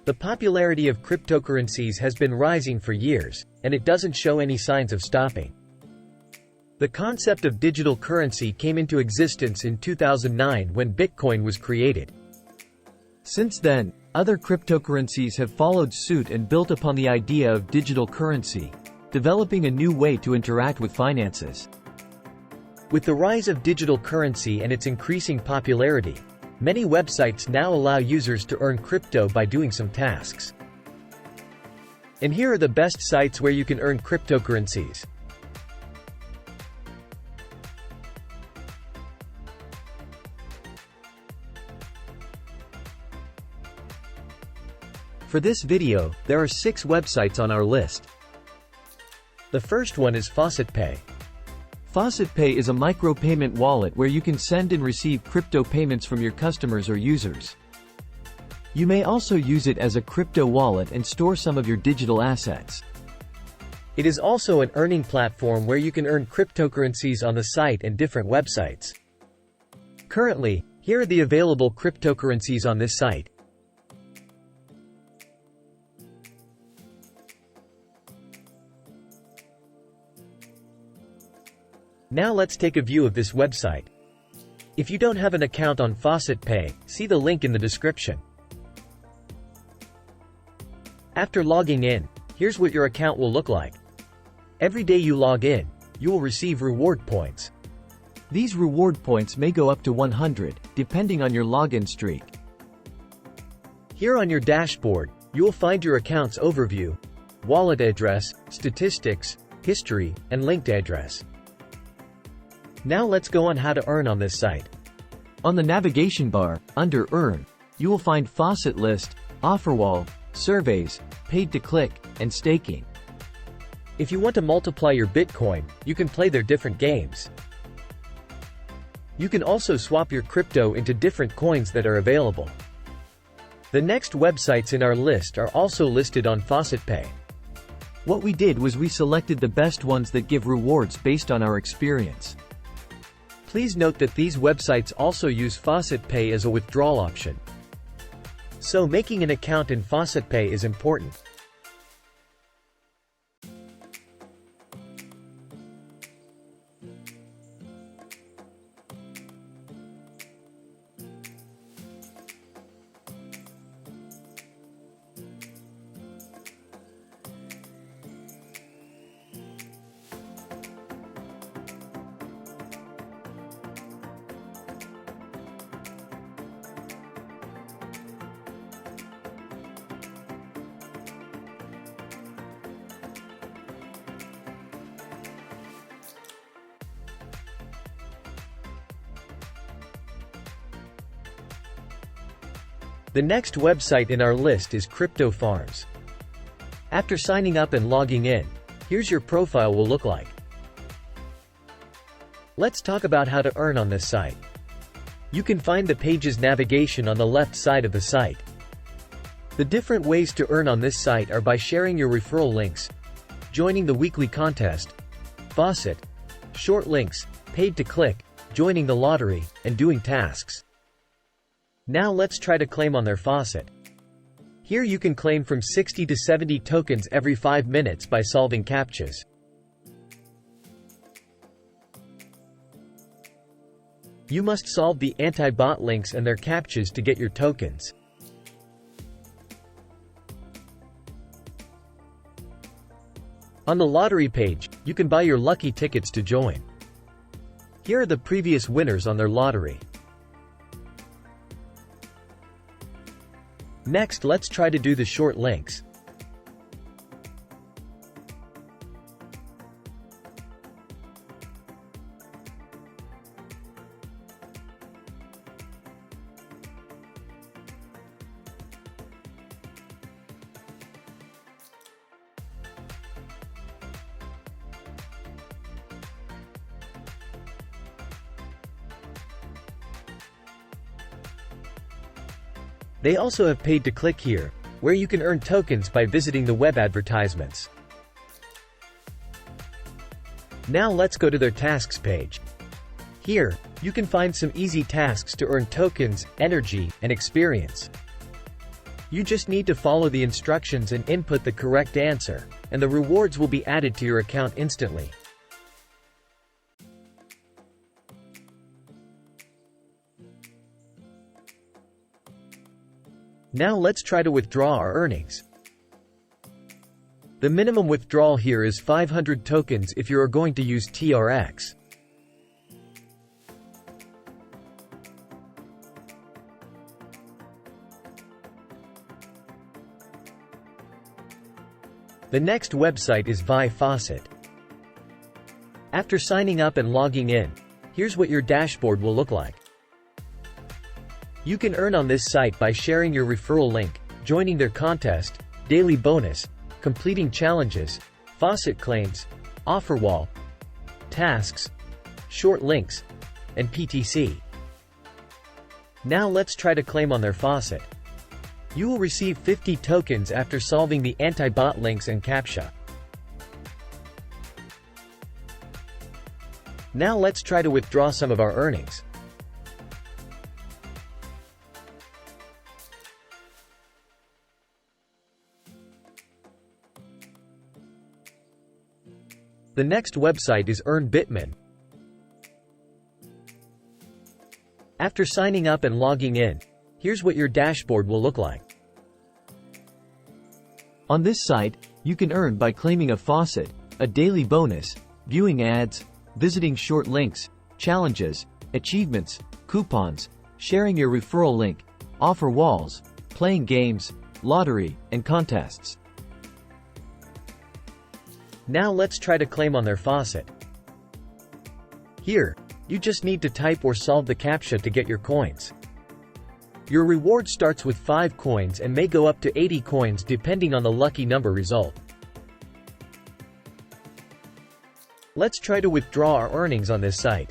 The popularity of cryptocurrencies has been rising for years, and it doesn't show any signs of stopping. The concept of digital currency came into existence in 2009 when Bitcoin was created. Since then, other cryptocurrencies have followed suit and built upon the idea of digital currency, developing a new way to interact with finances. With the rise of digital currency and its increasing popularity, many websites now allow users to earn crypto by doing some tasks. And here are the best sites where you can earn cryptocurrencies. For this video, there are 6 websites on our list. The first one is FaucetPay. FaucetPay is a micropayment wallet where you can send and receive crypto payments from your customers or users. You may also use it as a crypto wallet and store some of your digital assets. It is also an earning platform where you can earn cryptocurrencies on the site and different websites. Currently, here are the available cryptocurrencies on this site. Now let's take a view of this website. If you don't have an account on FaucetPay, see the link in the description. After logging in, here's what your account will look like. Every day you log in, you will receive reward points. These reward points may go up to 100, depending on your login streak. Here on your dashboard, you will find your account's overview, wallet address, statistics, history, and linked address. Now let's go on how to earn on this site. On the navigation bar, under Earn, you will find Faucet List, Offerwall, Surveys, Paid to Click, and Staking. If you want to multiply your Bitcoin, you can play their different games. You can also swap your crypto into different coins that are available. The next websites in our list are also listed on FaucetPay. What we did was we selected the best ones that give rewards based on our experience. Please note that these websites also use FaucetPay as a withdrawal option. So making an account in FaucetPay is important. The next website in our list is Crypto Farms. After signing up and logging in, here's your profile will look like. Let's talk about how to earn on this site. You can find the page's navigation on the left side of the site. The different ways to earn on this site are by sharing your referral links, joining the weekly contest, Faucet, short links, paid to click, joining the lottery, and doing tasks. Now let's try to claim on their Faucet. Here you can claim from 60 to 70 tokens every 5 minutes by solving CAPTCHAs. You must solve the anti-bot links and their CAPTCHAs to get your tokens. On the lottery page, you can buy your lucky tickets to join. Here are the previous winners on their lottery. Next, let's try to do the short links. They also have paid to click here, where you can earn tokens by visiting the web advertisements. Now let's go to their tasks page. Here, you can find some easy tasks to earn tokens, energy, and experience. You just need to follow the instructions and input the correct answer, and the rewards will be added to your account instantly. Now let's try to withdraw our earnings. The minimum withdrawal here is 500 tokens if you are going to use TRX. The next website is Vi Faucet. After signing up and logging in, here's what your dashboard will look like. You can earn on this site by sharing your referral link, joining their contest, daily bonus, completing challenges, faucet claims, offer wall, tasks, short links, and PTC. Now let's try to claim on their faucet. You will receive 50 tokens after solving the anti-bot links and CAPTCHA. Now let's try to withdraw some of our earnings. The next website is EarnBitman. After signing up and logging in, here's what your dashboard will look like. On this site, you can earn by claiming a faucet, a daily bonus, viewing ads, visiting short links, challenges, achievements, coupons, sharing your referral link, offer walls, playing games, lottery, and contests. Now let's try to claim on their faucet. Here, you just need to type or solve the CAPTCHA to get your coins. Your reward starts with 5 coins and may go up to 80 coins depending on the lucky number result. Let's try to withdraw our earnings on this site.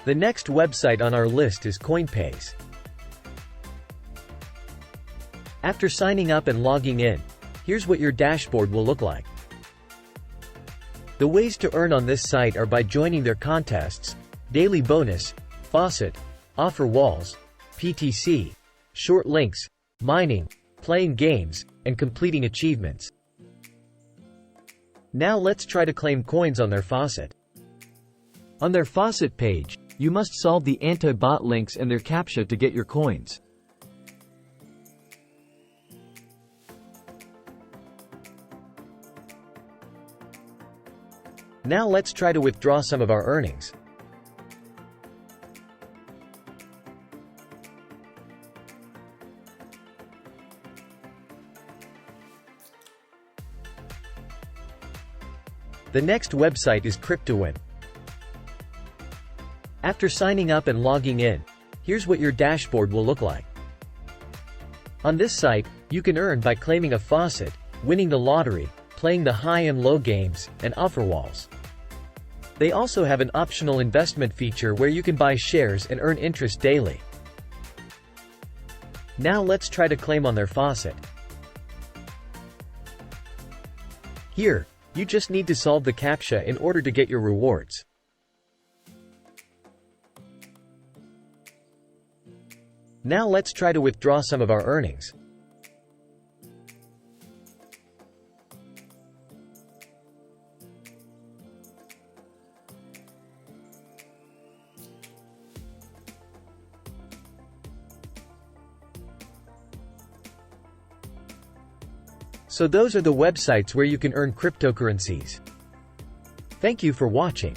The next website on our list is Coinbase. After signing up and logging in, here's what your dashboard will look like. The ways to earn on this site are by joining their contests, daily bonus, faucet, offer walls, PTC, short links, mining, playing games, and completing achievements. Now let's try to claim coins on their faucet. On their faucet page, you must solve the anti-bot links and their CAPTCHA to get your coins. Now let's try to withdraw some of our earnings. The next website is CryptoWin. After signing up and logging in, here's what your dashboard will look like. On this site, you can earn by claiming a faucet, winning the lottery, playing the high and low games, and offer walls. They also have an optional investment feature where you can buy shares and earn interest daily. Now let's try to claim on their faucet. Here, you just need to solve the CAPTCHA in order to get your rewards. Now let's try to withdraw some of our earnings. So those are the websites where you can earn cryptocurrencies. Thank you for watching.